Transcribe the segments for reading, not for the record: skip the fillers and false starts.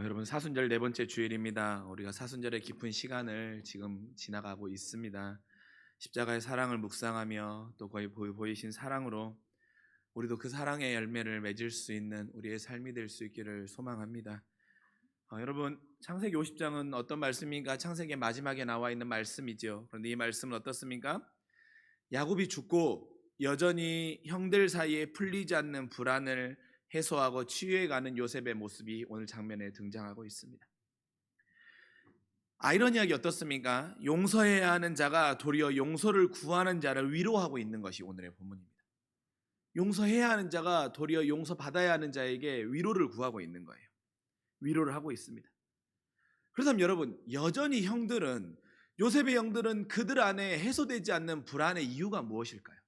여러분 사순절 네 번째 주일입니다. 우리가 사순절의 깊은 시간을 지금 지나가고 있습니다. 십자가의 사랑을 묵상하며 또 거의 보이신 사랑으로 우리도 그 사랑의 열매를 맺을 수 있는 우리의 삶이 될 수 있기를 소망합니다. 여러분 창세기 50장은 어떤 말씀인가? 창세기 마지막에 나와 있는 말씀이죠. 그런데 이 말씀은 어떻습니까? 야곱이 죽고 여전히 형들 사이에 풀리지 않는 불안을 해소하고 치유해가는 요셉의 모습이 오늘 장면에 등장하고 있습니다. 아이러니하게 어떻습니까? 용서해야 하는 자가 도리어 용서를 구하는 자를 위로하고 있는 것이 오늘의 본문입니다. 용서해야 하는 자가 도리어 용서받아야 하는 자에게 위로를 구하고 있는 거예요. 위로를 하고 있습니다. 그렇다면 여러분, 여전히 요셉의 형들은 그들 안에 해소되지 않는 불안의 이유가 무엇일까요?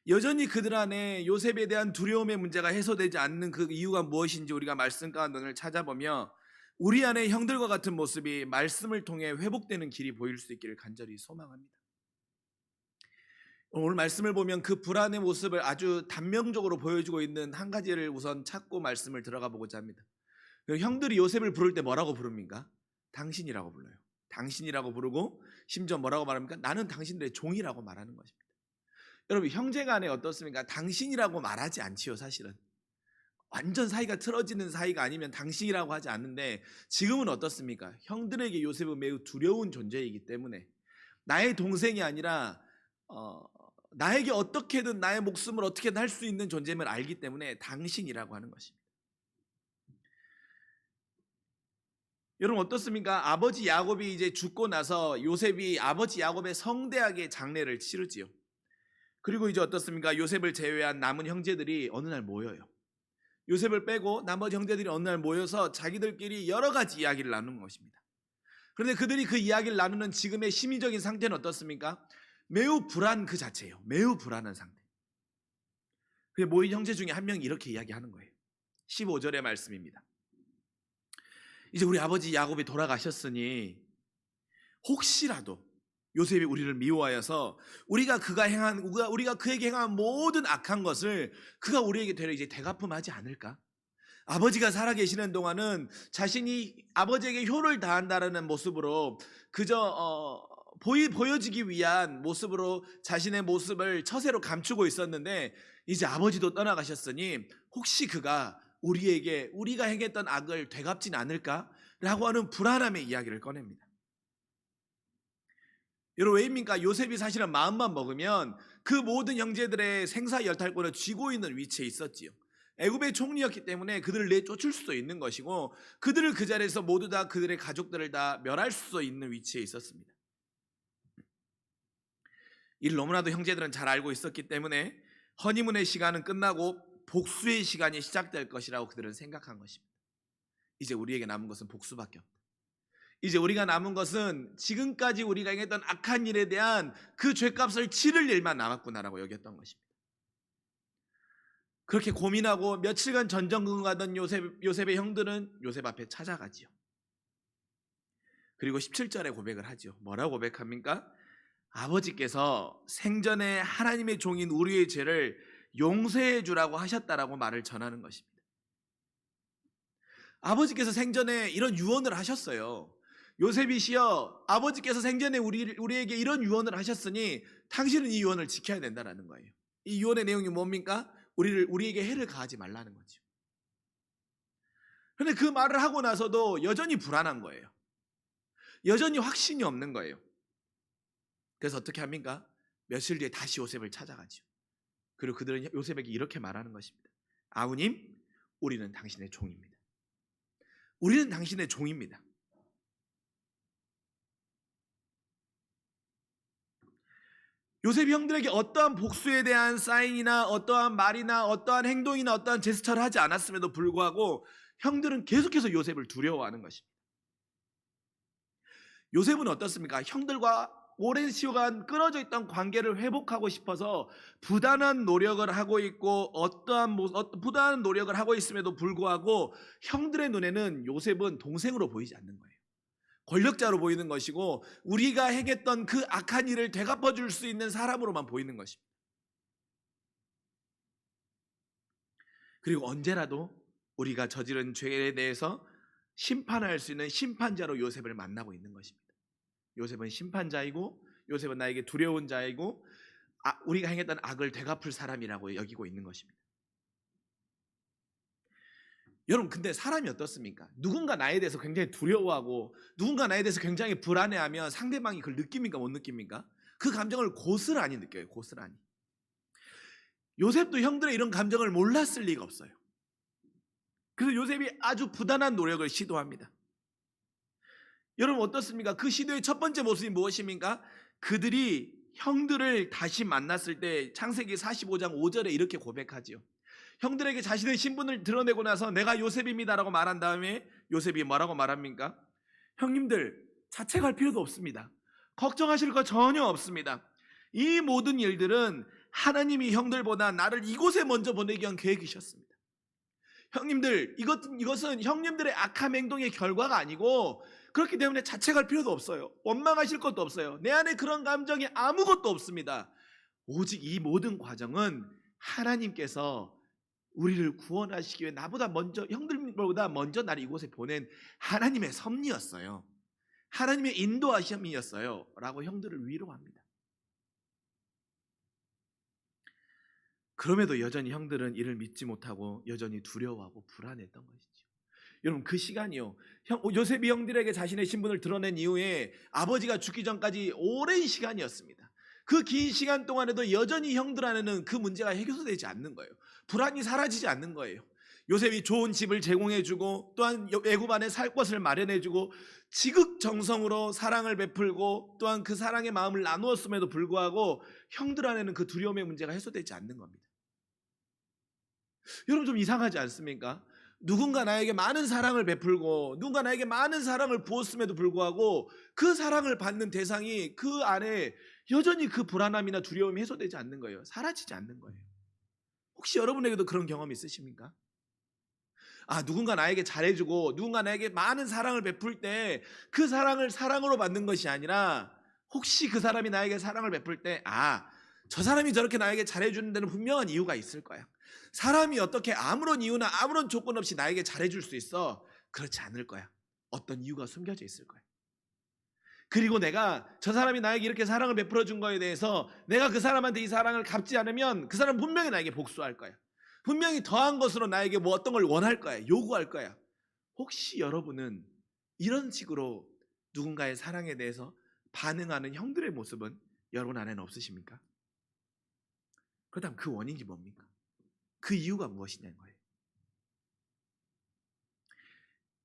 여전히 그들 안에 요셉에 대한 두려움의 문제가 해소되지 않는 그 이유가 무엇인지 우리가 말씀 가운데 찾아보며 우리 안에 형들과 같은 모습이 말씀을 통해 회복되는 길이 보일 수 있기를 간절히 소망합니다. 오늘 말씀을 보면 그 불안의 모습을 아주 단명적으로 보여주고 있는 한 가지를 우선 찾고 말씀을 들어가 보고자 합니다. 형들이 요셉을 부를 때 뭐라고 부릅니까? 당신이라고 불러요. 당신이라고 부르고 심지어 뭐라고 말합니까? 나는 당신들의 종이라고 말하는 것입니다. 여러분 형제간에 어떻습니까? 당신이라고 말하지 않지요. 사실은 완전 사이가 틀어지는 사이가 아니면 당신이라고 하지 않는데 지금은 어떻습니까? 형들에게 요셉은 매우 두려운 존재이기 때문에 나의 동생이 아니라 나에게 어떻게든 나의 목숨을 어떻게든 할 수 있는 존재임을 알기 때문에 당신이라고 하는 것입니다. 여러분 어떻습니까? 아버지 야곱이 이제 죽고 나서 요셉이 아버지 야곱의 성대하게 장례를 치르지요. 그리고 이제 어떻습니까? 요셉을 제외한 남은 형제들이 어느 날 모여요. 요셉을 빼고 나머지 형제들이 어느 날 모여서 자기들끼리 여러 가지 이야기를 나누는 것입니다. 그런데 그들이 그 이야기를 나누는 지금의 심리적인 상태는 어떻습니까? 매우 불안 그 자체예요. 매우 불안한 상태. 그 모인 형제 중에 한 명이 이렇게 이야기하는 거예요. 15절의 말씀입니다. 이제 우리 아버지 야곱이 돌아가셨으니 혹시라도 요셉이 우리를 미워하여서 우리가 그에게 행한 모든 악한 것을 그가 우리에게 되려 이제 대갚음하지 않을까? 아버지가 살아계시는 동안은 자신이 아버지에게 효를 다한다라는 모습으로 그저 보여지기 위한 모습으로 자신의 모습을 처세로 감추고 있었는데 이제 아버지도 떠나가셨으니 혹시 그가 우리가 행했던 악을 되갚진 않을까? 라고 하는 불안함의 이야기를 꺼냅니다. 여러분 왜입니까? 요셉이 사실은 마음만 먹으면 그 모든 형제들의 생사열탈권을 쥐고 있는 위치에 있었지요. 애굽의 총리였기 때문에 그들을 내쫓을 수도 있는 것이고 그들을 그 자리에서 모두 다 그들의 가족들을 다 멸할 수도 있는 위치에 있었습니다. 이를 너무나도 형제들은 잘 알고 있었기 때문에 허니문의 시간은 끝나고 복수의 시간이 시작될 것이라고 그들은 생각한 것입니다. 이제 우리에게 남은 것은 복수밖에 없다. 이제 우리가 남은 것은 지금까지 우리가 행했던 악한 일에 대한 그 죄값을 치를 일만 남았구나라고 여겼던 것입니다. 그렇게 고민하고 며칠간 전전긍긍하던 요셉의 형들은 요셉 앞에 찾아가지요. 그리고 17절에 고백을 하죠. 뭐라고 고백합니까? 아버지께서 생전에 하나님의 종인 우리의 죄를 용서해 주라고 하셨다라고 말을 전하는 것입니다. 아버지께서 생전에 이런 유언을 하셨어요. 요셉이시여, 아버지께서 생전에 우리에게 이런 유언을 하셨으니 당신은 이 유언을 지켜야 된다는 거예요. 이 유언의 내용이 뭡니까? 우리에게 해를 가하지 말라는 거죠. 그런데 그 말을 하고 나서도 여전히 불안한 거예요. 여전히 확신이 없는 거예요. 그래서 어떻게 합니까? 며칠 뒤에 다시 요셉을 찾아가죠. 그리고 그들은 요셉에게 이렇게 말하는 것입니다. 아우님, 우리는 당신의 종입니다. 우리는 당신의 종입니다. 요셉이 형들에게 어떠한 복수에 대한 사인이나 어떠한 말이나 어떠한 행동이나 어떠한 제스처를 하지 않았음에도 불구하고 형들은 계속해서 요셉을 두려워하는 것입니다. 요셉은 어떻습니까? 형들과 오랜 시간 끊어져 있던 관계를 회복하고 싶어서 부단한 노력을 하고 있고 부단한 노력을 하고 있음에도 불구하고 형들의 눈에는 요셉은 동생으로 보이지 않는 거예요. 권력자로 보이는 것이고 우리가 행했던 그 악한 일을 되갚아줄 수 있는 사람으로만 보이는 것입니다. 그리고 언제라도 우리가 저지른 죄에 대해서 심판할 수 있는 심판자로 요셉을 만나고 있는 것입니다. 요셉은 심판자이고 요셉은 나에게 두려운 자이고 우리가 행했던 악을 되갚을 사람이라고 여기고 있는 것입니다. 여러분, 근데 사람이 어떻습니까? 누군가 나에 대해서 굉장히 두려워하고 누군가 나에 대해서 굉장히 불안해하면 상대방이 그걸 느낍니까? 못 느낍니까? 그 감정을 고스란히 느껴요. 고스란히. 요셉도 형들의 이런 감정을 몰랐을 리가 없어요. 그래서 요셉이 아주 부단한 노력을 시도합니다. 여러분 어떻습니까? 그 시도의 첫 번째 모습이 무엇입니까? 그들이 형들을 다시 만났을 때 창세기 45장 5절에 이렇게 고백하지요. 형들에게 자신의 신분을 드러내고 나서 내가 요셉입니다라고 말한 다음에 요셉이 뭐라고 말합니까? 형님들 자책할 필요도 없습니다. 걱정하실 거 전혀 없습니다. 이 모든 일들은 하나님이 형들보다 나를 이곳에 먼저 보내기 위한 계획이셨습니다. 형님들 이것은 형님들의 악한 행동의 결과가 아니고 그렇기 때문에 자책할 필요도 없어요. 원망하실 것도 없어요. 내 안에 그런 감정이 아무것도 없습니다. 오직 이 모든 과정은 하나님께서 우리를 구원하시기 위해 나보다 먼저 형들보다 먼저 나를 이곳에 보낸 하나님의 섭리였어요. 하나님의 인도하심이었어요 라고 형들을 위로합니다. 그럼에도 여전히 형들은 이를 믿지 못하고 여전히 두려워하고 불안했던 것이죠. 여러분 그 시간이요, 요셉이 형들에게 자신의 신분을 드러낸 이후에 아버지가 죽기 전까지 오랜 시간이었습니다. 그 긴 시간 동안에도 여전히 형들 안에는 그 문제가 해결되지 않는 거예요. 불안이 사라지지 않는 거예요. 요셉이 좋은 집을 제공해주고 또한 애굽 안에 살 곳을 마련해주고 지극정성으로 사랑을 베풀고 또한 그 사랑의 마음을 나누었음에도 불구하고 형들 안에는 그 두려움의 문제가 해소되지 않는 겁니다. 여러분 좀 이상하지 않습니까? 누군가 나에게 많은 사랑을 베풀고 누군가 나에게 많은 사랑을 부었음에도 불구하고 그 사랑을 받는 대상이 그 안에 여전히 그 불안함이나 두려움이 해소되지 않는 거예요. 사라지지 않는 거예요. 혹시 여러분에게도 그런 경험 있으십니까? 누군가 나에게 잘해주고 누군가 나에게 많은 사랑을 베풀 때 그 사랑을 사랑으로 받는 것이 아니라 혹시 그 사람이 나에게 사랑을 베풀 때 저 사람이 저렇게 나에게 잘해주는 데는 분명한 이유가 있을 거야. 사람이 어떻게 아무런 이유나 아무런 조건 없이 나에게 잘해줄 수 있어? 그렇지 않을 거야. 어떤 이유가 숨겨져 있을 거야. 그리고 내가 저 사람이 나에게 이렇게 사랑을 베풀어 준 거에 대해서 내가 그 사람한테 이 사랑을 갚지 않으면 그 사람은 분명히 나에게 복수할 거야. 분명히 더한 것으로 나에게 뭐 어떤 걸 원할 거야. 요구할 거야. 혹시 여러분은 이런 식으로 누군가의 사랑에 대해서 반응하는 형들의 모습은 여러분 안에는 없으십니까? 그렇다면 그 원인이 뭡니까? 그 이유가 무엇이냐는 거예요.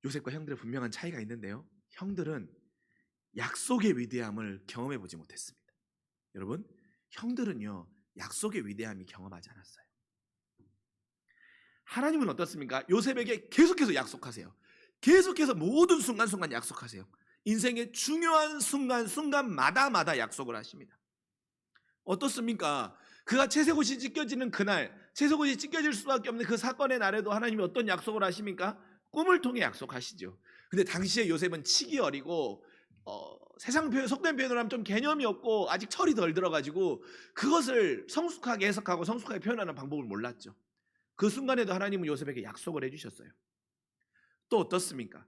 요셉과 형들의 분명한 차이가 있는데요, 형들은 약속의 위대함을 경험해 보지 못했습니다. 여러분, 형들은요 약속의 위대함이 경험하지 않았어요. 하나님은 어떻습니까? 요셉에게 계속해서 약속하세요. 계속해서 모든 순간순간 약속하세요. 인생의 중요한 순간마다 약속을 하십니다. 어떻습니까? 그가 채색옷이 찢겨지는 그날, 채색옷이 찢겨질 수밖에 없는 그 사건의 날에도 하나님이 어떤 약속을 하십니까? 꿈을 통해 약속하시죠. 근데 당시에 요셉은 치기 어리고 세상 표현, 속된 표현으로 하면 좀 개념이 없고 아직 철이 덜 들어가지고 그것을 성숙하게 해석하고 성숙하게 표현하는 방법을 몰랐죠. 그 순간에도 하나님은 요셉에게 약속을 해주셨어요. 또 어떻습니까?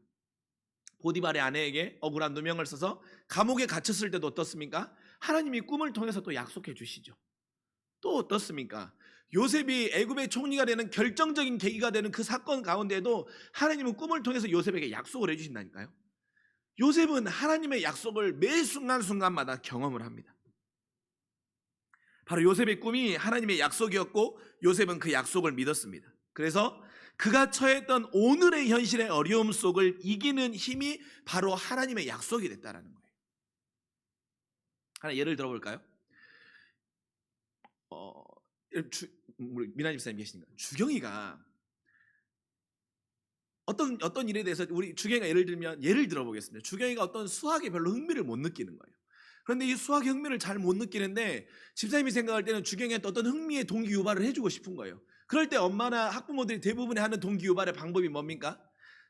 보디발의 아내에게 억울한 누명을 써서 감옥에 갇혔을 때도 어떻습니까? 하나님이 꿈을 통해서 또 약속해 주시죠. 또 어떻습니까? 요셉이 애굽의 총리가 되는 결정적인 계기가 되는 그 사건 가운데에도 하나님은 꿈을 통해서 요셉에게 약속을 해주신다니까요. 요셉은 하나님의 약속을 매 순간순간마다 경험을 합니다. 바로 요셉의 꿈이 하나님의 약속이었고 요셉은 그 약속을 믿었습니다. 그래서 그가 처했던 오늘의 현실의 어려움 속을 이기는 힘이 바로 하나님의 약속이 됐다는 거예요. 하나 예를 들어볼까요? 우리 미나 집사님 계시니까 주경이가 어떤 일에 대해서 우리 주경이가 예를 들어보겠습니다. 주경이가 어떤 수학에 별로 흥미를 못 느끼는 거예요. 그런데 이 수학 흥미를 잘 못 느끼는데 집사님이 생각할 때는 주경이한테 어떤 흥미의 동기 유발을 해주고 싶은 거예요. 그럴 때 엄마나 학부모들이 대부분 하는 동기 유발의 방법이 뭡니까?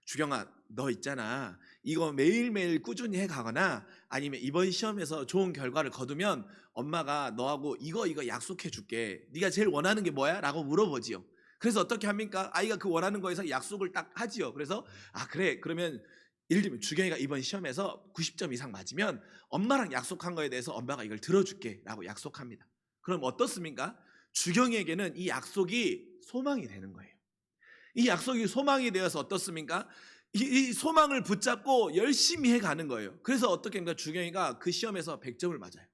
주경아, 너 있잖아, 이거 매일매일 꾸준히 해가거나 아니면 이번 시험에서 좋은 결과를 거두면 엄마가 너하고 이거 약속해 줄게. 네가 제일 원하는 게 뭐야? 라고 물어보지요. 그래서 어떻게 합니까? 아이가 그 원하는 거에서 약속을 딱 하지요. 그래서 그래, 그러면 예를 들면 주경이가 이번 시험에서 90점 이상 맞으면 엄마랑 약속한 거에 대해서 엄마가 이걸 들어줄게 라고 약속합니다. 그럼 어떻습니까? 주경이에게는 이 약속이 소망이 되는 거예요. 이 약속이 소망이 되어서 어떻습니까? 이 소망을 붙잡고 열심히 해가는 거예요. 그래서 어떻게 합니까? 주경이가 그 시험에서 100점을 맞아요.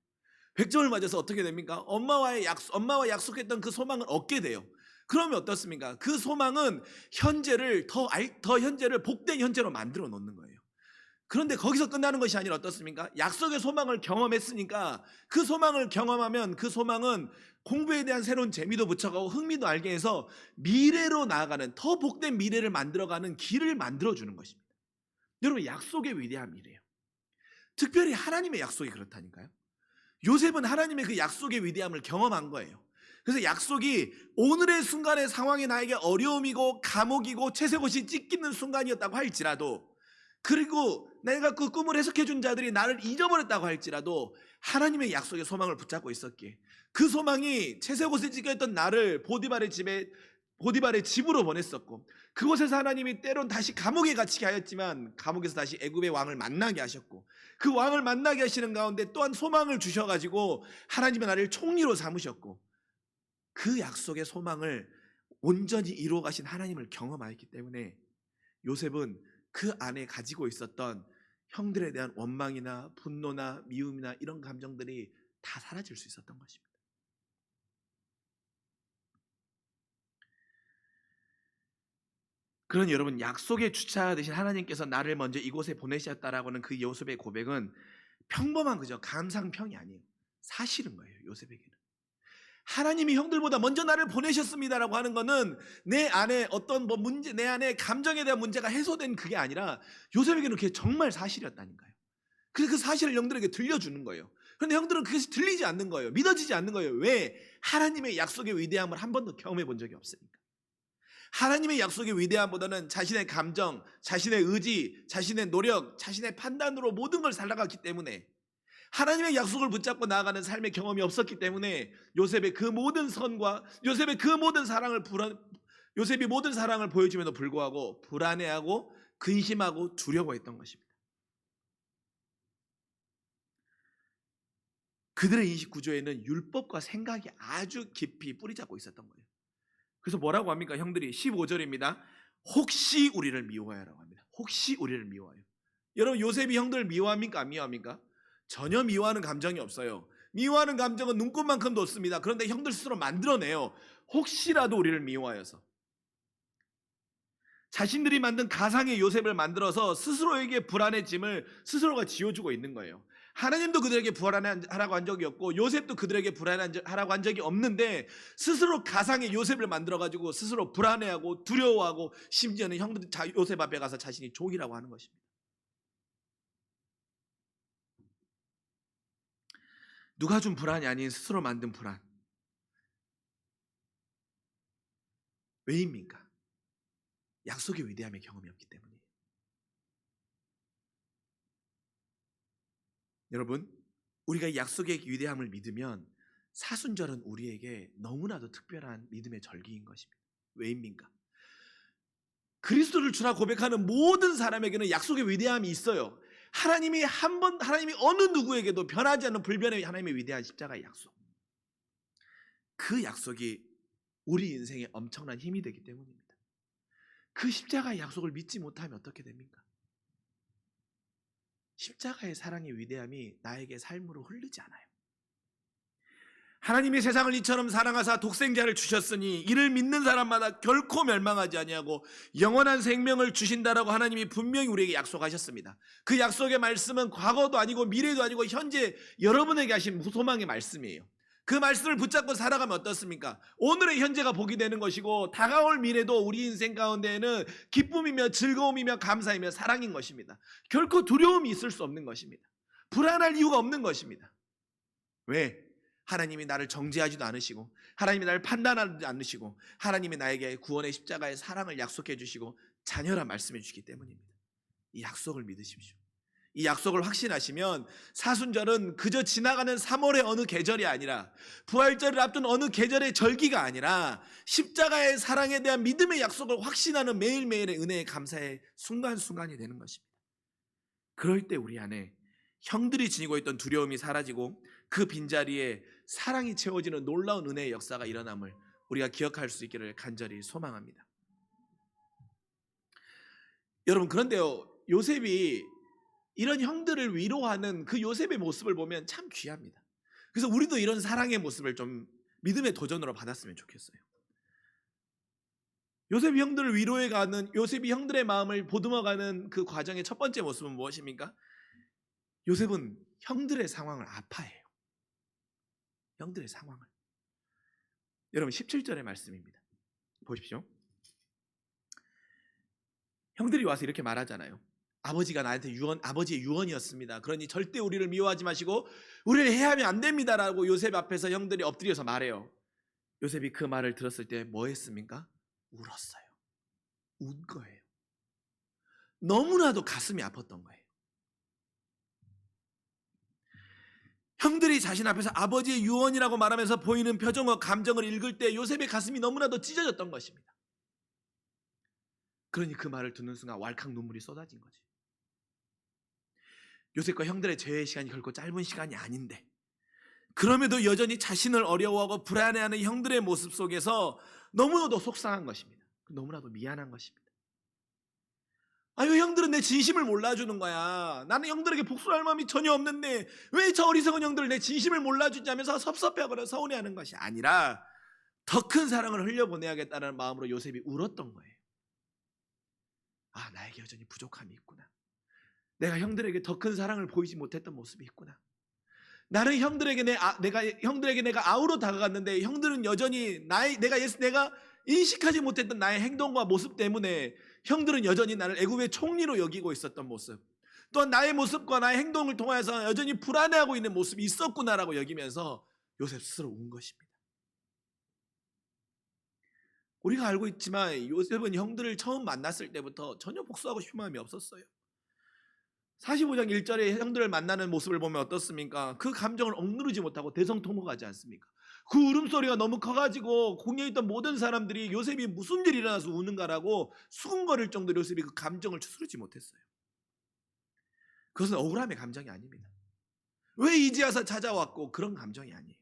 100점을 맞아서 어떻게 됩니까? 엄마와 약속했던 그 소망을 얻게 돼요. 그러면 어떻습니까? 그 소망은 현재를 더 현재를 복된 현재로 만들어 놓는 거예요. 그런데 거기서 끝나는 것이 아니라 어떻습니까? 약속의 소망을 경험했으니까 그 소망을 경험하면 그 소망은 공부에 대한 새로운 재미도 붙여가고 흥미도 알게 해서 미래로 나아가는 더 복된 미래를 만들어가는 길을 만들어주는 것입니다. 여러분, 약속의 위대함이래요. 특별히 하나님의 약속이 그렇다니까요. 요셉은 하나님의 그 약속의 위대함을 경험한 거예요. 그래서 약속이 오늘의 순간의 상황이 나에게 어려움이고 감옥이고 채색옷이 찢기는 순간이었다고 할지라도, 그리고 내가 그 꿈을 해석해 준 자들이 나를 잊어버렸다고 할지라도 하나님의 약속의 소망을 붙잡고 있었기에 그 소망이 채색옷에 찢겨있던 나를 보디발의 집으로 보냈었고, 그곳에서 하나님이 때론 다시 감옥에 갇히게 하였지만 감옥에서 다시 애굽의 왕을 만나게 하셨고, 그 왕을 만나게 하시는 가운데 또한 소망을 주셔가지고 하나님의 나를 총리로 삼으셨고, 그 약속의 소망을 온전히 이루어 가신 하나님을 경험하였기 때문에 요셉은 그 안에 가지고 있었던 형들에 대한 원망이나 분노나 미움이나 이런 감정들이 다 사라질 수 있었던 것입니다. 그러니 여러분, 약속의 주차 되신 하나님께서 나를 먼저 이곳에 보내셨다라고 하는 그 요셉의 고백은 평범한 그저 감상평이 아니에요. 사실인 거예요. 요셉에게는 하나님이 형들보다 먼저 나를 보내셨습니다라고 하는 것은 내 안에 어떤 문제, 내 안에 감정에 대한 문제가 해소된 그게 아니라 요셉에게는 그게 정말 사실이었다니까요. 그래서 그 사실을 형들에게 들려주는 거예요. 그런데 형들은 그것이 들리지 않는 거예요. 믿어지지 않는 거예요. 왜? 하나님의 약속의 위대함을 한 번도 경험해 본 적이 없으니까. 하나님의 약속의 위대함보다는 자신의 감정, 자신의 의지, 자신의 노력, 자신의 판단으로 모든 걸 살아갔기 때문에, 하나님의 약속을 붙잡고 나아가는 삶의 경험이 없었기 때문에 요셉의 그 모든 선과 요셉의 그 모든 사랑을 요셉이 모든 사랑을 보여줌에도 불구하고 불안해하고 근심하고 두려워했던 것입니다. 그들의 인식 구조에는 율법과 생각이 아주 깊이 뿌리 잡고 있었던 거예요. 그래서 뭐라고 합니까? 형들이 15절입니다. 혹시 우리를 미워하라고 합니다. 혹시 우리를 미워해요. 여러분, 요셉이 형들을 미워합니까? 안 미워합니까? 전혀 미워하는 감정이 없어요. 미워하는 감정은 눈꽃만큼도 없습니다. 그런데 형들 스스로 만들어내요. 혹시라도 우리를 미워하여서. 자신들이 만든 가상의 요셉을 만들어서 스스로에게 불안의 짐을 스스로가 지어주고 있는 거예요. 하나님도 그들에게 불안하라고 한 적이 없고 요셉도 그들에게 불안하라고 한 적이 없는데 스스로 가상의 요셉을 만들어가지고 스스로 불안해하고 두려워하고 심지어는 형들 요셉 앞에 가서 자신이 종이라고 하는 것입니다. 누가 준 불안이 아닌 스스로 만든 불안. 왜입니까? 약속의 위대함의 경험이 없기 때문이에요. 여러분, 우리가 약속의 위대함을 믿으면 사순절은 우리에게 너무나도 특별한 믿음의 절기인 것입니다. 왜입니까? 그리스도를 주라 고백하는 모든 사람에게는 약속의 위대함이 있어요. 하나님이 어느 누구에게도 변하지 않는 불변의 하나님의 위대한 십자가의 약속. 그 약속이 우리 인생에 엄청난 힘이 되기 때문입니다. 그 십자가의 약속을 믿지 못하면 어떻게 됩니까? 십자가의 사랑의 위대함이 나에게 삶으로 흐르지 않아요. 하나님이 세상을 이처럼 사랑하사 독생자를 주셨으니 이를 믿는 사람마다 결코 멸망하지 아니하고 영원한 생명을 주신다라고 하나님이 분명히 우리에게 약속하셨습니다. 그 약속의 말씀은 과거도 아니고 미래도 아니고 현재 여러분에게 하신 소망의 말씀이에요. 그 말씀을 붙잡고 살아가면 어떻습니까? 오늘의 현재가 복이 되는 것이고 다가올 미래도 우리 인생 가운데에는 기쁨이며 즐거움이며 감사이며 사랑인 것입니다. 결코 두려움이 있을 수 없는 것입니다. 불안할 이유가 없는 것입니다. 왜? 하나님이 나를 정죄하지도 않으시고 하나님이 나를 판단하지 않으시고 하나님이 나에게 구원의 십자가의 사랑을 약속해 주시고 자녀라 말씀해 주시기 때문입니다. 이 약속을 믿으십시오. 이 약속을 확신하시면 사순절은 그저 지나가는 3월의 어느 계절이 아니라, 부활절을 앞둔 어느 계절의 절기가 아니라, 십자가의 사랑에 대한 믿음의 약속을 확신하는 매일매일의 은혜의 감사의 순간순간이 되는 것입니다. 그럴 때 우리 안에 형들이 지니고 있던 두려움이 사라지고 그 빈자리에 사랑이 채워지는 놀라운 은혜의 역사가 일어남을 우리가 기억할 수 있기를 간절히 소망합니다. 여러분, 그런데요, 요셉이 이런 형들을 위로하는 그 요셉의 모습을 보면 참 귀합니다. 그래서 우리도 이런 사랑의 모습을 좀 믿음의 도전으로 받았으면 좋겠어요. 요셉이 형들을 위로해가는, 요셉이 형들의 마음을 보듬어가는 그 과정의 첫 번째 모습은 무엇입니까? 요셉은 형들의 상황을 아파해요. 형들의 상황을. 여러분, 17절의 말씀입니다. 보십시오. 형들이 와서 이렇게 말하잖아요. 아버지가 나한테 아버지의 유언이었습니다. 그러니 절대 우리를 미워하지 마시고 우리를 해하면 안 됩니다라고 요셉 앞에서 형들이 엎드려서 말해요. 요셉이 그 말을 들었을 때 뭐 했습니까? 울었어요. 운 거예요. 너무나도 가슴이 아팠던 거예요. 형들이 자신 앞에서 아버지의 유언이라고 말하면서 보이는 표정과 감정을 읽을 때 요셉의 가슴이 너무나도 찢어졌던 것입니다. 그러니 그 말을 듣는 순간 왈칵 눈물이 쏟아진 거지. 요셉과 형들의 재회 시간이 결코 짧은 시간이 아닌데, 그럼에도 여전히 자신을 어려워하고 불안해하는 형들의 모습 속에서 너무나도 속상한 것입니다. 너무나도 미안한 것입니다. 아유, 형들은 내 진심을 몰라주는 거야. 나는 형들에게 복수할 마음이 전혀 없는데 왜 저 어리석은 형들을 내 진심을 몰라주지 하면서 섭섭해하거나 서운해하는 것이 아니라 더 큰 사랑을 흘려보내야겠다는 마음으로 요셉이 울었던 거예요. 아, 나에게 여전히 부족함이 있구나. 내가 형들에게 더 큰 사랑을 보이지 못했던 모습이 있구나. 나는 형들에게 내가 아우로 다가갔는데 형들은 여전히 내가 인식하지 못했던 나의 행동과 모습 때문에 형들은 여전히 나를 애굽의 총리로 여기고 있었던 모습, 또한 나의 모습과 나의 행동을 통해서 여전히 불안해하고 있는 모습이 있었구나라고 여기면서 요셉 스스로 운 것입니다. 우리가 알고 있지만 요셉은 형들을 처음 만났을 때부터 전혀 복수하고 싶은 마음이 없었어요. 45장 1절에 형들을 만나는 모습을 보면 어떻습니까? 그 감정을 억누르지 못하고 대성통곡하지 않습니까? 그 울음소리가 너무 커가지고 공회에 있던 모든 사람들이 요셉이 무슨 일이 일어나서 우는가라고 수군거릴 정도로 요셉이 그 감정을 추스르지 못했어요. 그것은 억울함의 감정이 아닙니다. 왜 이제 와서 찾아왔고, 그런 감정이 아니에요.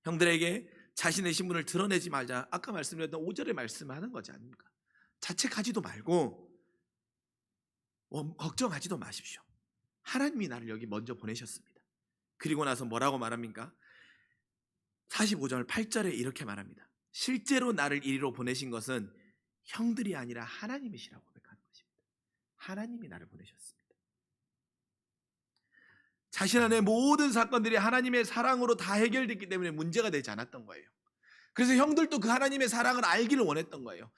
형들에게 자신의 신분을 드러내지 말자, 아까 말씀드렸던 5절의 말씀하는 거지 않습니까? 자책하지도 말고 걱정하지도 마십시오. 하나님이 나를 여기 먼저 보내셨습니다. 그리고 나서 뭐라고 말합니까? 45절 8절에 이렇게 말합니다. 실제로 나를 이리로 보내신 것은 형들이 아니라 하나님이시라고 고백하는 것입니다. 하나님이 나를 보내셨습니다. 자신 안에 모든 사건들이 하나님의 사랑으로 다 해결됐기 때문에 문제가 되지 않았던 거예요. 그래서 형들도 그 하나님의 사랑을 알기를 원했던 거예요.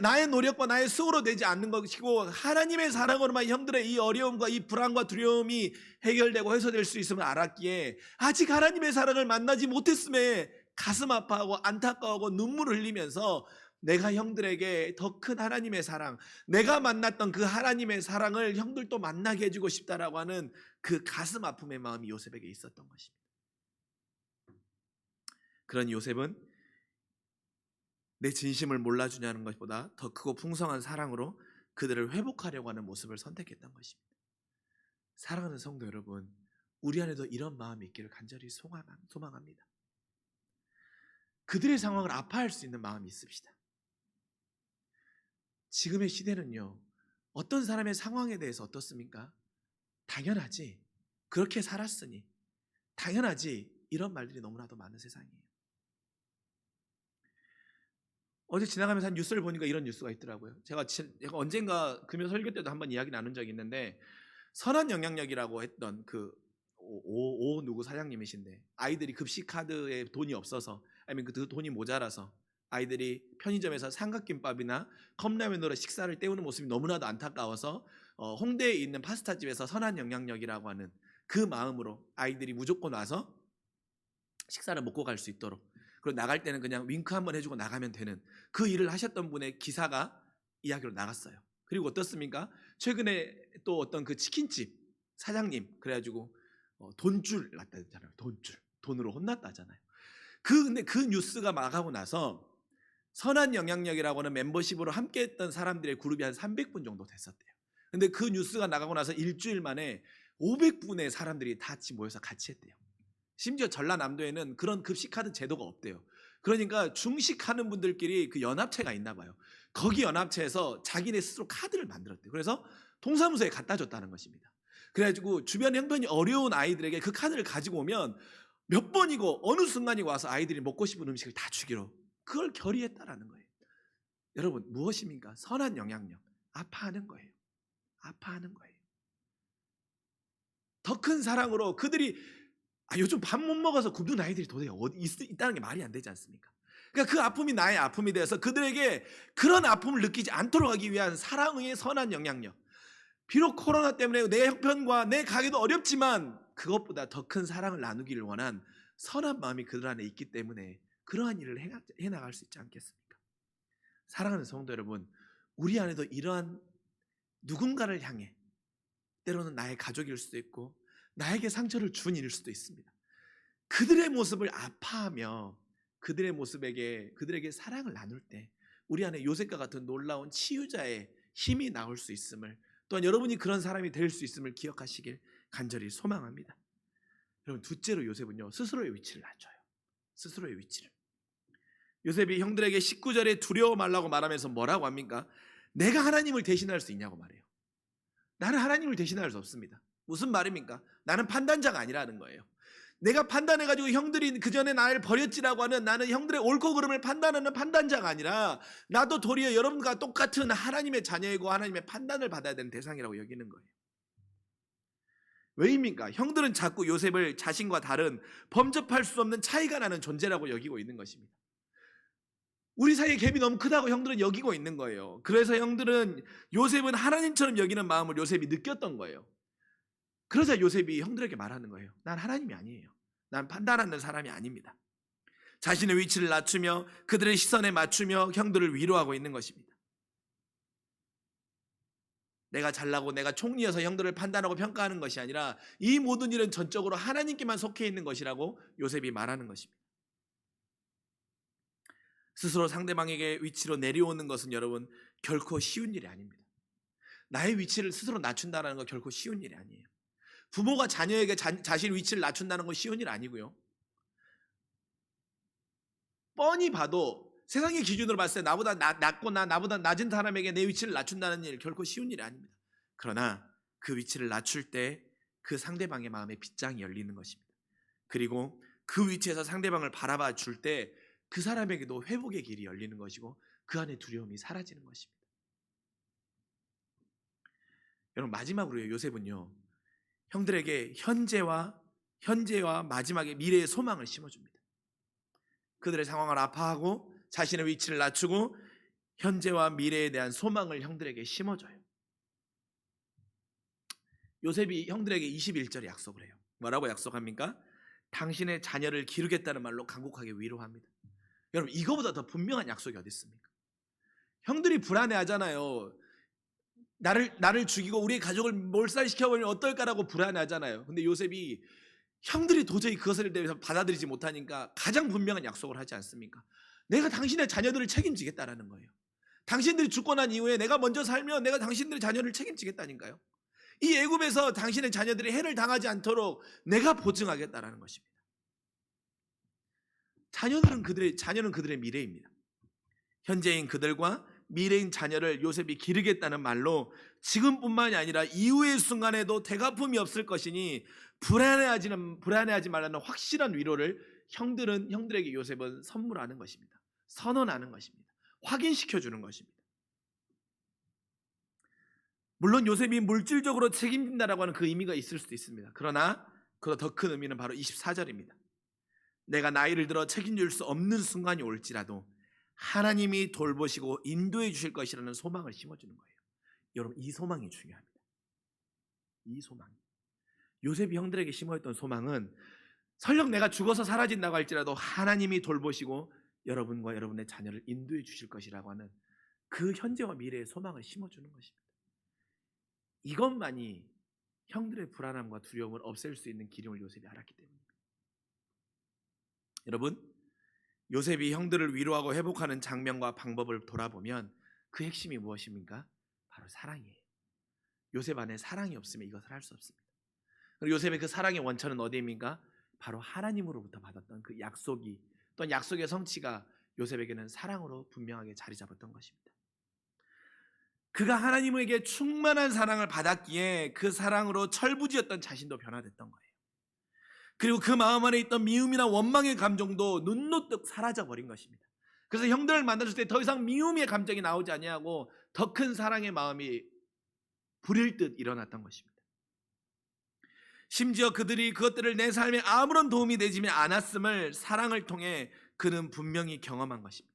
나의 노력과 나의 수고로 되지 않는 것이고 하나님의 사랑으로만 형들의 이 어려움과 이 불안과 두려움이 해결되고 해소될 수 있음을 알았기에 아직 하나님의 사랑을 만나지 못했음에 가슴 아파하고 안타까워하고 눈물을 흘리면서 내가 형들에게 더 큰 하나님의 사랑, 내가 만났던 그 하나님의 사랑을 형들도 만나게 해주고 싶다라고 하는 그 가슴 아픔의 마음이 요셉에게 있었던 것입니다. 그런 요셉은 내 진심을 몰라주냐는 것보다 더 크고 풍성한 사랑으로 그들을 회복하려고 하는 모습을 선택했던 것입니다. 사랑하는 성도 여러분, 우리 안에도 이런 마음이 있기를 간절히 소망합니다. 그들의 상황을 아파할 수 있는 마음이 있읍시다. 지금의 시대는요, 어떤 사람의 상황에 대해서 어떻습니까? 당연하지, 그렇게 살았으니 당연하지, 이런 말들이 너무나도 많은 세상이에요. 어제 지나가면서 한 뉴스를 보니까 이런 뉴스가 있더라고요. 제가 언젠가 금요 설교 때도 한번 이야기 나눈 적이 있는데, 선한 영향력이라고 했던 그 누구 사장님이신데, 아이들이 급식 카드에 돈이 없어서, 아니면 그 돈이 모자라서 아이들이 편의점에서 삼각김밥이나 컵라면으로 식사를 때우는 모습이 너무나도 안타까워서 홍대에 있는 파스타집에서 선한 영향력이라고 하는 그 마음으로 아이들이 무조건 와서 식사를 먹고 갈 수 있도록, 그리고 나갈 때는 그냥 윙크 한번 해주고 나가면 되는 그 일을 하셨던 분의 기사가 이야기로 나갔어요. 그리고 어떻습니까? 최근에 또 어떤 그 치킨집 사장님 그래가지고 돈줄 났다 했잖아요. 돈으로 혼났다잖아요. 근데 그 뉴스가 나가고 나서 선한 영향력이라고 하는 멤버십으로 함께했던 사람들의 그룹이 한 300분 정도 됐었대요. 근데 그 뉴스가 나가고 나서 일주일 만에 500분의 사람들이 다 같이 모여서 같이 했대요. 심지어 전라남도에는 그런 급식카드 제도가 없대요. 그러니까 중식하는 분들끼리 그 연합체가 있나 봐요. 거기 연합체에서 자기네 스스로 카드를 만들었대요. 그래서 동사무소에 갖다 줬다는 것입니다. 그래가지고 주변 형편이 어려운 아이들에게 그 카드를 가지고 오면 몇 번이고 어느 순간이고 와서 아이들이 먹고 싶은 음식을 다 주기로 그걸 결의했다라는 거예요. 여러분 무엇입니까? 선한 영향력. 아파하는 거예요. 아파하는 거예요. 더 큰 사랑으로 그들이 요즘 밥 못 먹어서 굶는 아이들이 도대체 어디 있다는 게 말이 안 되지 않습니까? 그러니까 그 아픔이 나의 아픔이 돼서 그들에게 그런 아픔을 느끼지 않도록 하기 위한 사랑의 선한 영향력. 비록 코로나 때문에 내 형편과 내 가게도 어렵지만 그것보다 더 큰 사랑을 나누기를 원한 선한 마음이 그들 안에 있기 때문에 그러한 일을 해나갈 수 있지 않겠습니까? 사랑하는 성도 여러분, 우리 안에도 이러한 누군가를 향해 때로는 나의 가족일 수도 있고 나에게 상처를 준 일일 수도 있습니다. 그들의 모습을 아파하며 그들에게 사랑을 나눌 때 우리 안에 요셉과 같은 놀라운 치유자의 힘이 나올 수 있음을, 또한 여러분이 그런 사람이 될 수 있음을 기억하시길 간절히 소망합니다. 여러분, 둘째로 요셉은요, 스스로의 위치를 낮춰요. 스스로의 위치를. 요셉이 형들에게 19절에 두려워 말라고 말하면서 뭐라고 합니까? 내가 하나님을 대신할 수 있냐고 말해요. 나는 하나님을 대신할 수 없습니다. 무슨 말입니까? 나는 판단자가 아니라는 거예요. 내가 판단해가지고 형들이 그 전에 나를 버렸지라고 하는, 나는 형들의 옳고 그름을 판단하는 판단자가 아니라 나도 도리어 여러분과 똑같은 하나님의 자녀이고 하나님의 판단을 받아야 되는 대상이라고 여기는 거예요. 왜입니까? 형들은 자꾸 요셉을 자신과 다른 범접할 수 없는 차이가 나는 존재라고 여기고 있는 것입니다. 우리 사이의 갭이 너무 크다고 형들은 여기고 있는 거예요. 그래서 형들은 요셉은 하나님처럼 여기는 마음을 요셉이 느꼈던 거예요. 그러자 요셉이 형들에게 말하는 거예요. 난 하나님이 아니에요. 난 판단하는 사람이 아닙니다. 자신의 위치를 낮추며 그들의 시선에 맞추며 형들을 위로하고 있는 것입니다. 내가 잘나고 내가 총리여서 형들을 판단하고 평가하는 것이 아니라 이 모든 일은 전적으로 하나님께만 속해 있는 것이라고 요셉이 말하는 것입니다. 스스로 상대방에게 위치로 내려오는 것은 여러분 결코 쉬운 일이 아닙니다. 나의 위치를 스스로 낮춘다는 건 결코 쉬운 일이 아니에요. 부모가 자녀에게 자신 위치를 낮춘다는 건 쉬운 일 아니고요. 뻔히 봐도 세상의 기준으로 봤을 때 나보다 낮거나 나보다 낮은 사람에게 내 위치를 낮춘다는 일 결코 쉬운 일이 아닙니다. 그러나 그 위치를 낮출 때 그 상대방의 마음에 빗장이 열리는 것입니다. 그리고 그 위치에서 상대방을 바라봐 줄 때 그 사람에게도 회복의 길이 열리는 것이고 그 안에 두려움이 사라지는 것입니다. 여러분, 마지막으로 요셉은요, 형들에게 현재와 마지막에 미래의 소망을 심어줍니다. 그들의 상황을 아파하고 자신의 위치를 낮추고 현재와 미래에 대한 소망을 형들에게 심어줘요. 요셉이 형들에게 21절에 약속을 해요. 뭐라고 약속합니까? 당신의 자녀를 기르겠다는 말로 간곡하게 위로합니다. 여러분, 이거보다 더 분명한 약속이 어디 있습니까? 형들이 불안해하잖아요. 나를 죽이고 우리 가족을 몰살시켜버리면 어떨까라고 불안해하잖아요. 근데 요셉이 형들이 도저히 그것을 대해서 받아들이지 못하니까 가장 분명한 약속을 하지 않습니까? 내가 당신의 자녀들을 책임지겠다라는 거예요. 당신들이 죽고 난 이후에 내가 먼저 살면 내가 당신들의 자녀를 책임지겠다니까요. 이 애굽에서 당신의 자녀들이 해를 당하지 않도록 내가 보증하겠다라는 것입니다. 자녀는 그들의 미래입니다. 현재인 그들과 미래인 자녀를 요셉이 기르겠다는 말로 지금뿐만이 아니라 이후의 순간에도 대가품이 없을 것이니 불안해하지 말라는 확실한 위로를 형들에게 요셉은 선물하는 것입니다. 선언하는 것입니다. 확인시켜주는 것입니다. 물론 요셉이 물질적으로 책임진다라고 하는 그 의미가 있을 수도 있습니다. 그러나 그보다 더 큰 의미는 바로 24절입니다. 내가 나이를 들어 책임질 수 없는 순간이 올지라도 하나님이 돌보시고 인도해 주실 것이라는 소망을 심어주는 거예요. 여러분, 이 소망이 중요합니다. 이 소망. 요셉이 형들에게 심어했던 소망은 설령 내가 죽어서 사라진다고 할지라도 하나님이 돌보시고 여러분과 여러분의 자녀를 인도해 주실 것이라고 하는 그 현재와 미래의 소망을 심어주는 것입니다. 이것만이 형들의 불안함과 두려움을 없앨 수 있는 기름을 요셉이 알았기 때문입니다. 여러분, 요셉이 형들을 위로하고 회복하는 장면과 방법을 돌아보면 그 핵심이 무엇입니까? 바로 사랑이에요. 요셉 안에 사랑이 없으면 이것을 할 수 없습니다. 그리고 요셉의 그 사랑의 원천은 어디입니까? 바로 하나님으로부터 받았던 그 약속이, 또한 약속의 성취가 요셉에게는 사랑으로 분명하게 자리 잡았던 것입니다. 그가 하나님에게 충만한 사랑을 받았기에 그 사랑으로 철부지였던 자신도 변화됐던 거예요. 그리고 그 마음 안에 있던 미움이나 원망의 감정도 눈노뜩 사라져 버린 것입니다. 그래서 형들을 만났을 때 더 이상 미움의 감정이 나오지 아니하고 더 큰 사랑의 마음이 불일 듯 일어났던 것입니다. 심지어 그들이 그것들을 내 삶에 아무런 도움이 되지 않았음을 사랑을 통해 그는 분명히 경험한 것입니다.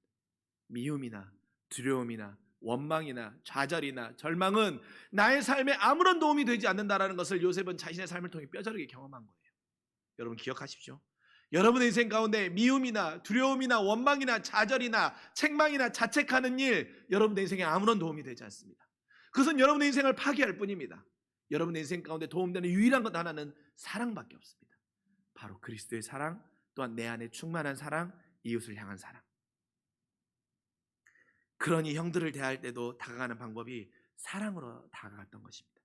미움이나 두려움이나 원망이나 좌절이나 절망은 나의 삶에 아무런 도움이 되지 않는다라는 것을 요셉은 자신의 삶을 통해 뼈저리게 경험한 거예요. 여러분 기억하십시오. 여러분의 인생 가운데 미움이나 두려움이나 원망이나 좌절이나 책망이나 자책하는 일, 여러분의 인생에 아무런 도움이 되지 않습니다. 그것은 여러분의 인생을 파괴할 뿐입니다. 여러분의 인생 가운데 도움되는 유일한 것 하나는 사랑밖에 없습니다. 바로 그리스도의 사랑, 또한 내 안에 충만한 사랑, 이웃을 향한 사랑. 그러니 형들을 대할 때도 다가가는 방법이 사랑으로 다가갔던 것입니다.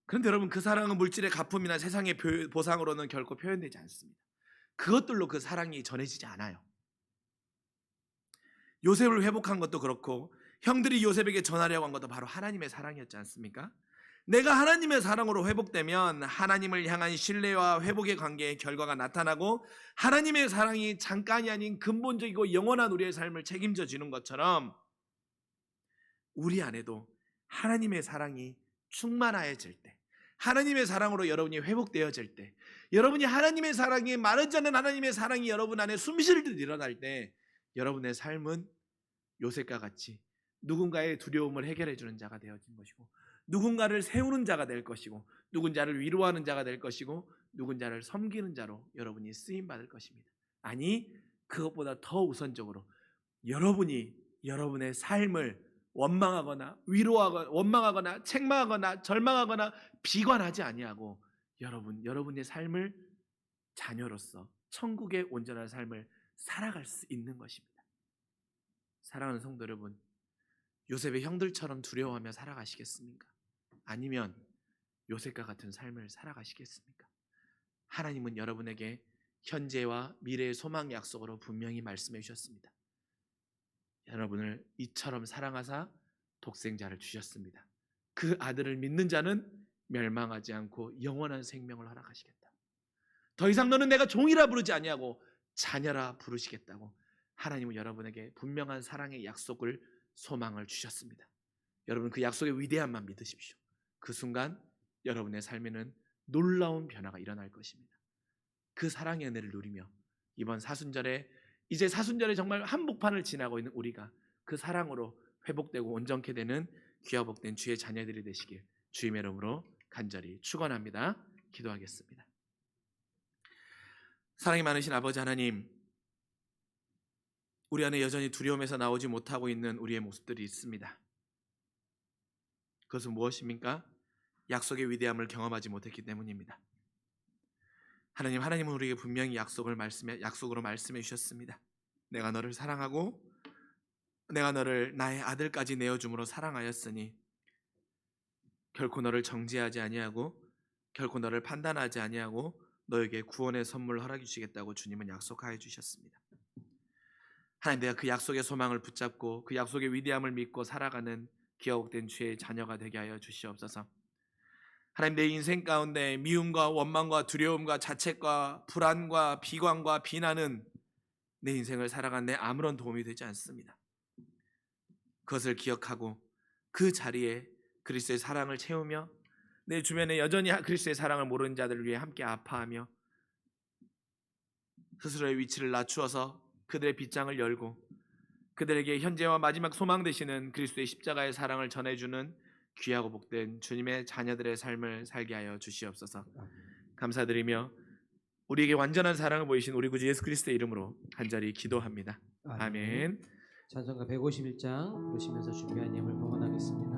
그런데 여러분, 그 사랑은 물질의 가품이나 세상의 보상으로는 결코 표현되지 않습니다. 그것들로 그 사랑이 전해지지 않아요. 요셉을 회복한 것도 그렇고 형들이 요셉에게 전하려고 한 것도 바로 하나님의 사랑이었지 않습니까? 내가 하나님의 사랑으로 회복되면 하나님을 향한 신뢰와 회복의 관계의 결과가 나타나고 하나님의 사랑이 잠깐이 아닌 근본적이고 영원한 우리의 삶을 책임져 주는 것처럼 우리 안에도 하나님의 사랑이 충만해질 때, 하나님의 사랑으로 여러분이 회복되어질 때, 여러분이 하나님의 사랑이 마르지 않는 하나님의 사랑이 여러분 안에 숨쉴 듯 일어날 때 여러분의 삶은 요셉과 같이 누군가의 두려움을 해결해 주는 자가 되어진 것이고, 누군가를 세우는 자가 될 것이고, 누군가를 위로하는 자가 될 것이고, 누군가를 섬기는 자로 여러분이 쓰임 받을 것입니다. 아니, 그것보다 더 우선적으로 여러분이 여러분의 삶을 원망하거나 위로하거나 원망하거나 책망하거나 절망하거나 비관하지 아니하고 여러분의 삶을 자녀로서 천국의 온전한 삶을 살아갈 수 있는 것입니다. 사랑하는 성도 여러분, 요셉의 형들처럼 두려워하며 살아가시겠습니까? 아니면 요셉과 같은 삶을 살아가시겠습니까? 하나님은 여러분에게 현재와 미래의 소망 약속으로 분명히 말씀해 주셨습니다. 여러분을 이처럼 사랑하사 독생자를 주셨습니다. 그 아들을 믿는 자는 멸망하지 않고 영원한 생명을 허락하시겠다. 더 이상 너는 내가 종이라 부르지 아니하고 자녀라 부르시겠다고 하나님은 여러분에게 분명한 사랑의 약속을, 소망을 주셨습니다. 여러분 그 약속의 위대함만 믿으십시오. 그 순간 여러분의 삶에는 놀라운 변화가 일어날 것입니다. 그 사랑의 은혜를 누리며 이번 사순절에, 이제 사순절에 정말 한복판을 지나고 있는 우리가 그 사랑으로 회복되고 온전케 되는 귀하 복된 주의 자녀들이 되시길 주님의 이름으로 간절히 축원합니다. 기도하겠습니다. 사랑이 많으신 아버지 하나님, 우리 안에 여전히 두려움에서 나오지 못하고 있는 우리의 모습들이 있습니다. 그것은 무엇입니까? 약속의 위대함을 경험하지 못했기 때문입니다. 하나님은 우리에게 분명히 약속으로 말씀해 주셨습니다. 내가 너를 사랑하고 내가 너를 나의 아들까지 내어줌으로 사랑하였으니 결코 너를 정죄하지 아니하고 결코 너를 판단하지 아니하고 너에게 구원의 선물을 허락해 주시겠다고 주님은 약속하여 주셨습니다. 하나님, 내가 그 약속의 소망을 붙잡고 그 약속의 위대함을 믿고 살아가는 기억된 주의 자녀가 되게 하여 주시옵소서. 하나님, 내 인생 가운데 미움과 원망과 두려움과 자책과 불안과 비관과 비난은 내 인생을 살아가는 데 아무런 도움이 되지 않습니다. 그것을 기억하고 그 자리에 그리스도의 사랑을 채우며 내 주변에 여전히 그리스도의 사랑을 모르는 자들을 위해 함께 아파하며 스스로의 위치를 낮추어서 그들의 빗장을 열고 그들에게 현재와 마지막 소망 되시는 그리스도의 십자가의 사랑을 전해주는 귀하고 복된 주님의 자녀들의 삶을 살게 하여 주시옵소서. 감사드리며 우리에게 완전한 사랑을 보이신 우리 구주 예수 그리스도의 이름으로 간절히 기도합니다. 아멘. 찬송가 151장 부르시면서 준비한 예물 봉헌하겠습니다.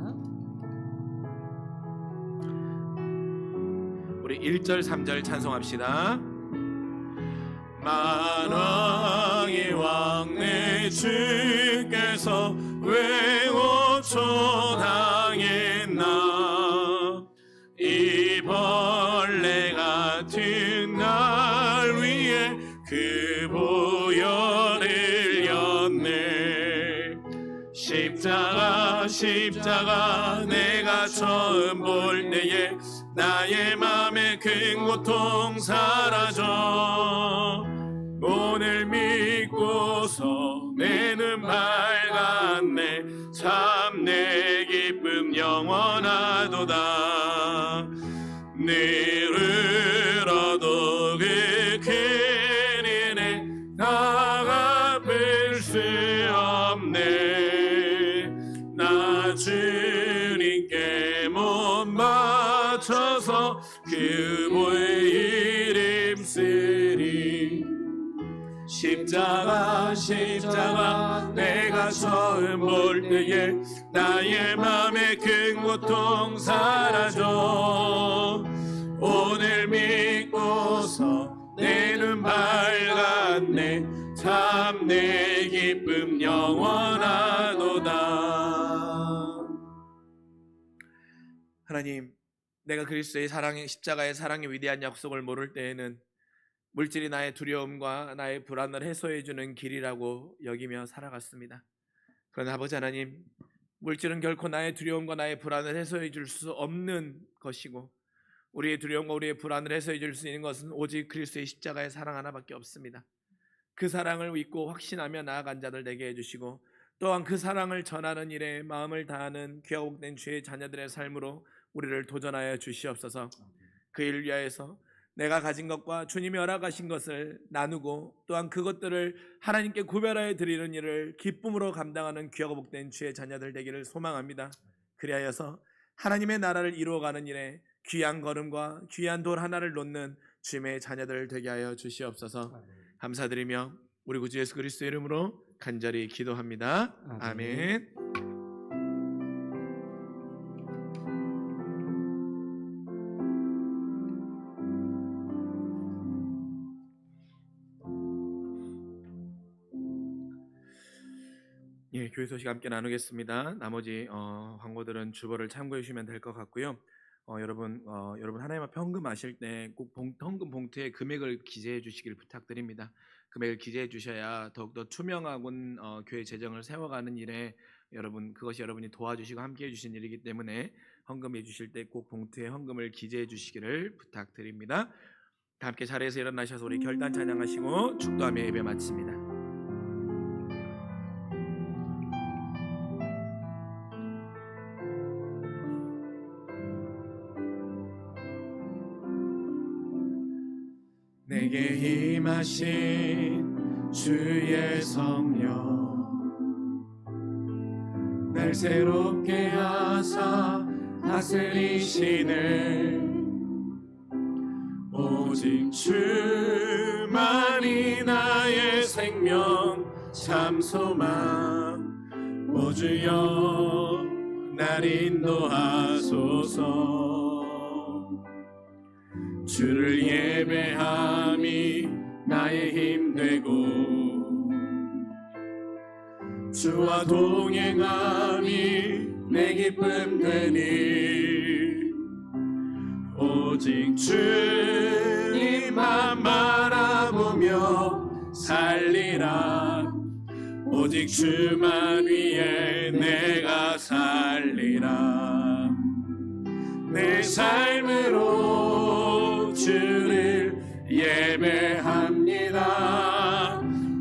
우리 1절 3절 찬송합시다. 만왕의 왕 내 주께서 왜 고초당했나. 이 벌레 같은 날 위해 그 보혈을 였네. 십자가 내가 처음 볼 때에 나의 맘에 큰 고통 사라져. 오늘 믿고서 내 눈 밝았네. 참 내 기쁨 영원하도다. 늘 얻어 그 큰 은혜 나 갚을 수 없네. 나 주님께 못 맞춰서 그 보의 이름 쓰리. 십자가 내가 처음 볼 때에 나의 맘에 큰 고통 사라져. 오늘 믿고서 내 눈 밝았네. 참 내 기쁨 영원하도다. 하나님, 내가 그리스도의 사랑의 십자가의 사랑의 위대한 약속을 모를 때에는 물질이 나의 두려움과 나의 불안을 해소해주는 길이라고 여기며 살아갔습니다. 그러나 아버지 하나님, 물질은 결코 나의 두려움과 나의 불안을 해소해줄 수 없는 것이고, 우리의 두려움과 우리의 불안을 해소해줄 수 있는 것은 오직 그리스도의 십자가의 사랑 하나밖에 없습니다. 그 사랑을 믿고 확신하며 나아간 자들 되게 해주시고, 또한 그 사랑을 전하는 일에 마음을 다하는 귀하고 복된 주의 자녀들의 삶으로 우리를 도전하여 주시옵소서. 그 일을 위하여서 내가 가진 것과 주님이 허락하신 것을 나누고, 또한 그것들을 하나님께 구별하여 드리는 일을 기쁨으로 감당하는 귀하고 복된 주의 자녀들 되기를 소망합니다. 그리하여서 하나님의 나라를 이루어가는 일에 귀한 걸음과 귀한 돌 하나를 놓는 주님의 자녀들 되게 하여 주시옵소서. 감사드리며 우리 구주 예수 그리스도의 이름으로 간절히 기도합니다. 아멘. 예, 교회 소식 함께 나누겠습니다. 나머지 광고들은 주보를 참고해 주시면 될 것 같고요. 여러분 하나님 앞에 헌금하실 때 꼭 헌금 봉투에 금액을 기재해 주시길 부탁드립니다. 금액을 기재해 주셔야 더욱더 투명하고 교회 재정을 세워가는 일에 그것이 여러분이 도와주시고 함께해 주신 일이기 때문에 헌금해 주실 때 꼭 봉투에 헌금을 기재해 주시기를 부탁드립니다. 다 함께 자리에서 일어나셔서 우리 결단 찬양하시고 축도하며 예배 마칩니다. 내게 임하신 주의 성령, 날 새롭게 하사 다스리시네. 오직 주만이 나의 생명 참 소망. 오 주여 날 인도하소서. 주를 예배함이 나의 힘 되고, 주와 동행함이 내 기쁨 되니. 오직 주님만 바라보며 살리라. 오직 주만 위해 내가 살리라. 내 삶으로 주를 예배합니다.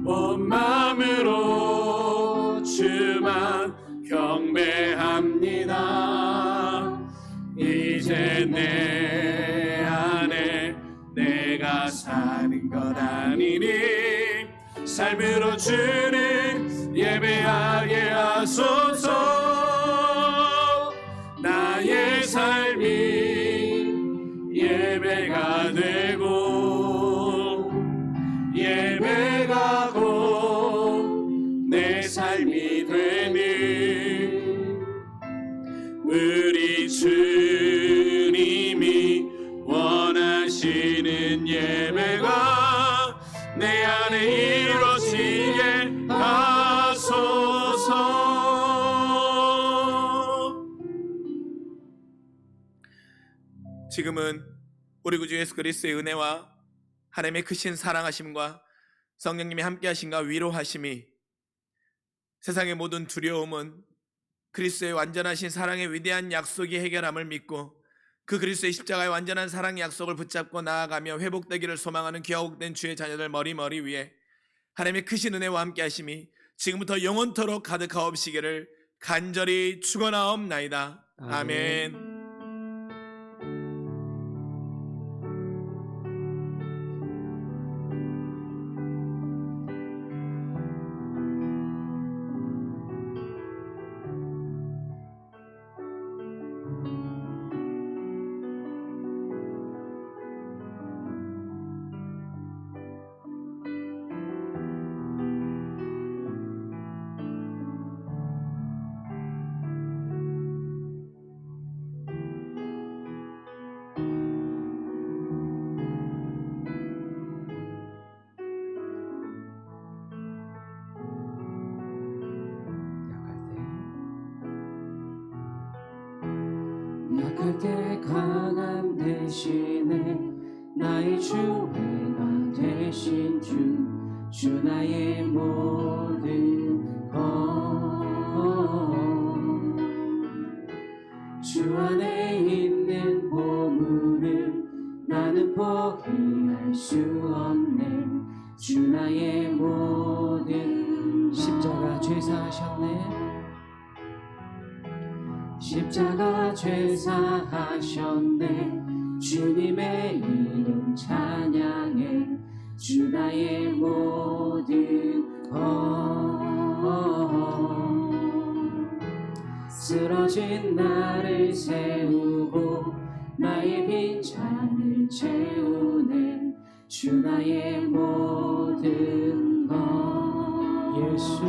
온 마음으로 주만 경배합니다. 이제 내 안에 내가 사는 것 아니니 삶으로 주를 예배하게 하소서. 나의 삶이 예배가 되고 예배가고 내 삶이 지금은 우리 구주 예수 그리스도의 은혜와 하나님의 크신 사랑하심과 성령님의 함께하심과 위로하심이 세상의 모든 두려움은 그리스도의 완전하신 사랑의 위대한 약속이 해결함을 믿고 그 그리스도의 십자가의 완전한 사랑의 약속을 붙잡고 나아가며 회복되기를 소망하는 귀하복된 주의 자녀들 머리 위에 하나님의 크신 은혜와 함께하심이 지금부터 영원토록 가득하옵시기를 간절히 축원하옵나이다. 아멘. 약할 때 강함 대신에 나의 주회가 되신 주 나의 모든 주 안에 있는 보물을 나는 포기할 수 없네. 주 나의 모든 십자가 죄사하셨네. 십자가 죄사하셨네. 주님의 이름 찬양해. 주 나의 모든 쓰러진 나를 세우고 나의 빈잔을 채우네. 주 나의 모든 것 예수